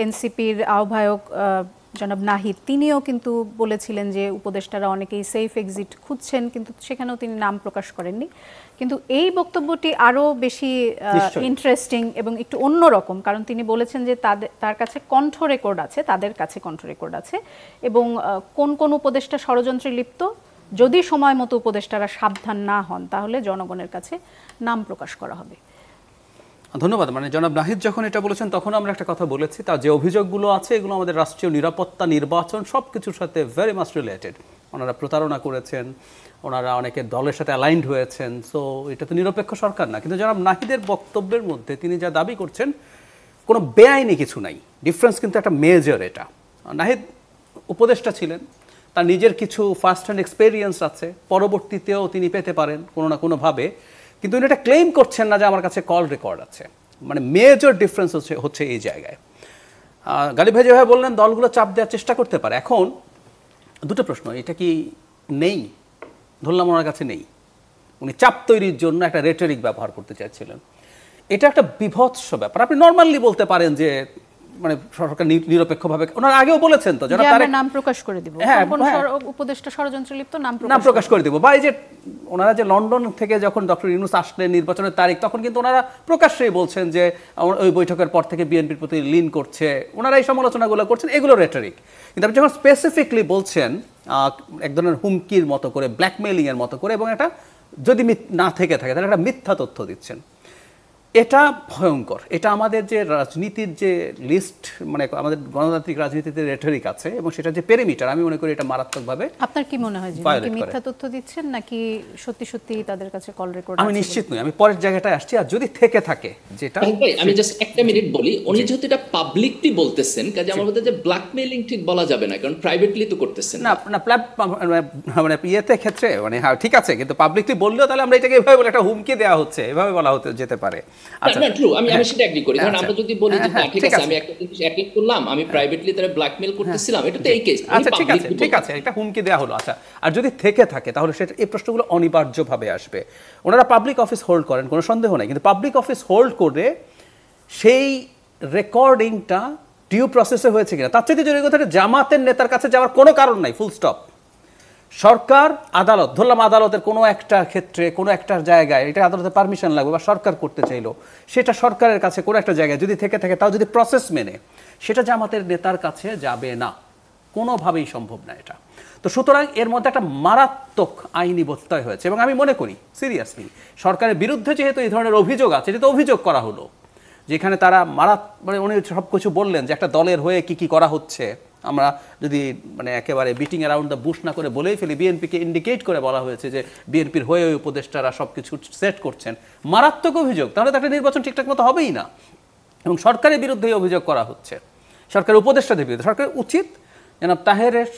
এনসিপির আহ্বায়ক জনাব নাহিদ তিনিও কিন্তু বলেছিলেন যে উপদেষ্টারা অনেকেই সেফ এক্সিট খুঁজছেন, কিন্তু সেখানেও তিনি নাম প্রকাশ করেননি। কিন্তু এই বক্তব্যটি আরও বেশি ইন্টারেস্টিং এবং একটু অন্যরকম, কারণ তিনি বলেছেন যে তার কাছে কণ্ঠ রেকর্ড আছে, তাদের কাছে কণ্ঠ রেকর্ড আছে, এবং কোন কোন উপদেষ্টা ষড়যন্ত্রে লিপ্ত, যদি সময় মতো উপদেষ্টারা সাবধান না হন তাহলে জনগণের কাছে নাম প্রকাশ করা হবে। ধন্যবাদ। মানে জনাব নাহিদ যখন এটা বলেছেন তখন আমরা একটা কথা বলেছি, তার যে অভিযোগগুলো আছে এগুলো আমাদের রাষ্ট্রীয় নিরাপত্তা, নির্বাচন সব কিছুর সাথে ভেরি মাচ রিলেটেড। ওনারা প্রতারণা করেছেন, ওনারা অনেকে দলের সাথে অ্যালাইন্ড হয়েছেন, সো এটা তো নিরপেক্ষ সরকার না। কিন্তু জনাব নাহিদের বক্তব্যের মধ্যে তিনি যা দাবি করছেন কোনো বেআইনি কিছু নাই, ডিফারেন্স কিন্তু একটা মেজর। এটা নাহিদ উপদেষ্টা ছিলেন, তার নিজের কিছু ফার্স্ট হ্যান্ড এক্সপেরিয়েন্স আছে, পরবর্তীতেও তিনি পেতে পারেন কোনো না কোনোভাবে, কিন্তু উনি এটা ক্লেম করছেন না যে আমার কাছে কল রেকর্ড আছে। মানে মেজর ডিফারেন্স হচ্ছে এই জায়গায়। গালিব ভাই যেভাবে বললেন দলগুলো চাপ দেওয়ার চেষ্টা করতে পারে। এখন দুটো প্রশ্ন, এটা কি নেই? ধরলাম ওনার কাছে নেই, উনি চাপ তৈরির জন্য একটা রেটরিক ব্যবহার করতে চাইছিলেন। এটা একটা বিভৎস ব্যাপার। আপনি নর্মালি বলতে পারেন যে মানে সরকার নিরপেক্ষভাবে, ওনারা আগেও বলেছেন তো যারা তার নাম প্রকাশ করে দিব, কোন উপদেষ্টা ষড়যন্ত্র লিপ্ত নাম প্রকাশ করে দিব। বা এই যে ওনারা যে লন্ডন থেকে যখন ডক্টর ইউনূস আসলেন নির্বাচনের তারিখ, তখন কিন্তু ওনারা প্রকাশ্যেই বলছেন যে ওই বৈঠকের পর থেকে বিএনপির প্রতি লিন করছে, ওনারা এই সমালোচনাগুলো করছেন, এগুলো রেটরিক। কিন্তু আপনি যখন স্পেসিফিকলি বলছেন এক ধরনের হুমকির মতো করে, ব্ল্যাকমেইলিং এর মতো করে, এবং এটা যদি না থেকে থাকে তাহলে একটা মিথ্যা তথ্য দিচ্ছেন, এটা ভয়ঙ্কর। এটা আমাদের যে রাজনীতির যে লিস্ট, মানে আমাদের গণতান্ত্রিক রাজনীতিতে রেটরিক আছে এবং সেটা যে পেরিমিটার, আমি মনে করি এটা মারাত্মকভাবে। আপনার কি মনে হয় যে মিথ্যা তথ্য দিচ্ছেন নাকি সত্যি সত্যি তাদের কাছে কল রেকর্ড? আমি নিশ্চিত নই, আমি পরের জায়গাটায় আসছি। আর যদি থেকে থাকে যেটা, আমি জাস্ট একটা মিনিট বলি, উনি যেহেতু এটা পাবলিকলি বলতেছেন, কাজে আমার মতে যে ব্ল্যাকমেইলিং ঠিক বলা যাবে না, কারণ প্রাইভেটলি তো করতেছেন না। না মানে ইয়েতে ক্ষেত্রে মানে হ্যাঁ ঠিক আছে, কিন্তু পাবলিকলি বললেও তাহলে আমরা এটাকে এভাবে বলে একটা হুমকি দেওয়া হচ্ছে, এভাবে বলা হতে যেতে পারে। আচ্ছা না, ট্রু, আমি সেটা এগ্রি করি। কারণ আমরা যদি বলি যে ঠিক আছে আমি একটা জিনিস অ্যাটেক করলাম, আমি প্রাইভেটলি তারা ব্ল্যাকমেইল করতেছিলাম, এটা তো এই কেস। আচ্ছা ঠিক আছে, একটা হুমকি দেওয়া হলো। আচ্ছা, আর যদি থেকে থাকে তাহলে সেটা, এই প্রশ্নগুলো অনিবার্যভাবে আসবে। ওনারা পাবলিক অফিস হোল্ড করেন, কোনো সন্দেহ নেই, কিন্তু পাবলিক অফিস হোল্ড করে সেই রেকর্ডিংটা ডিউ প্রসেসে হয়েছে কিনা, তার চাইতে জরুরি কথা জামাতের নেতার কাছে যাওয়ার কোনো কারণ নাই, ফুল স্টপ। সরকার, আদালত, ধরলাম আদালতের কোনো একটা ক্ষেত্রে, কোনো একটা জায়গায় এটা আদালতের পারমিশন লাগবে বা সরকার করতে চাইলো, সেটা সরকারের কাছে কোনো একটা জায়গায় যদি থেকে থাকে, তাও যদি প্রসেস মেনে, সেটা জামাতের নেতার কাছে যাবে না, কোনোভাবেই সম্ভব না এটা। তো সুতরাং এর মধ্যে একটা মারাত্মক আইনি ব্যত্যয় হয়েছে, এবং আমি মনে করি সিরিয়াসলি সরকারের বিরুদ্ধে যেহেতু এই ধরনের অভিযোগ আছে, যেহেতু অভিযোগ করা হলো যেখানে তারা মানে উনি সব কিছু বললেন যে একটা দলের হয়ে কি কি করা হচ্ছে, আমরা যদি মানে একেবারে বিটিং অ্যারাউন্ড দ্য বুশ না করে বলেই ফেলি, বিএনপিকে ইন্ডিকেট করে বলা হয়েছে যে বিএনপির হয়ে ওই উপদেষ্টারা সব কিছু সেট করছেন, মারাত্মক অভিযোগ। তাহলে তো একটা নির্বাচন ঠিকঠাক মতো হবেই না, এবং সরকারের বিরুদ্ধে অভিযোগ করা হচ্ছে, সরকারের উপদেষ্টাদের বিরুদ্ধে। সরকারের উচিত জনাব তাহেরের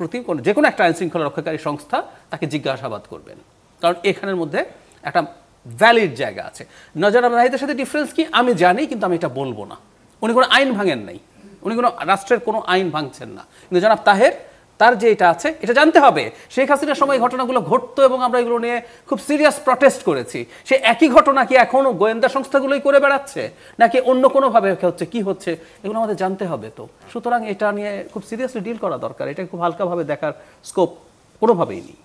প্রতি যে কোনো একটা আইন শৃঙ্খলা রক্ষাকারী সংস্থা তাকে জিজ্ঞাসাবাদ করবেন, কারণ এখানের মধ্যে একটা ভ্যালিড জায়গা আছে। জনাব নাহিদের সাথে ডিফারেন্স কি আমি জানি, কিন্তু আমি এটা বলবো না। উনি কোনো আইন ভাঙেন নাই, উনি কোনো রাষ্ট্রের কোনো আইন ভাঙছেন না, কিন্তু জনাব তাহের তার যে এটা আছে এটা জানতে হবে। শেখ হাসিনার সময় ঘটনাগুলো ঘটতো এবং আমরা এগুলো নিয়ে খুব সিরিয়াস প্রটেস্ট করেছি। সে একই ঘটনা কি এখনও গোয়েন্দা সংস্থাগুলোই করে বেড়াচ্ছে, নাকি অন্য কোনোভাবে হচ্ছে, কি হচ্ছে, এগুলো আমাদের জানতে হবে। তো সুতরাং এটা নিয়ে খুব সিরিয়াসলি ডিল করা দরকার, এটা খুব হালকাভাবে দেখার স্কোপ কোনোভাবেই নেই।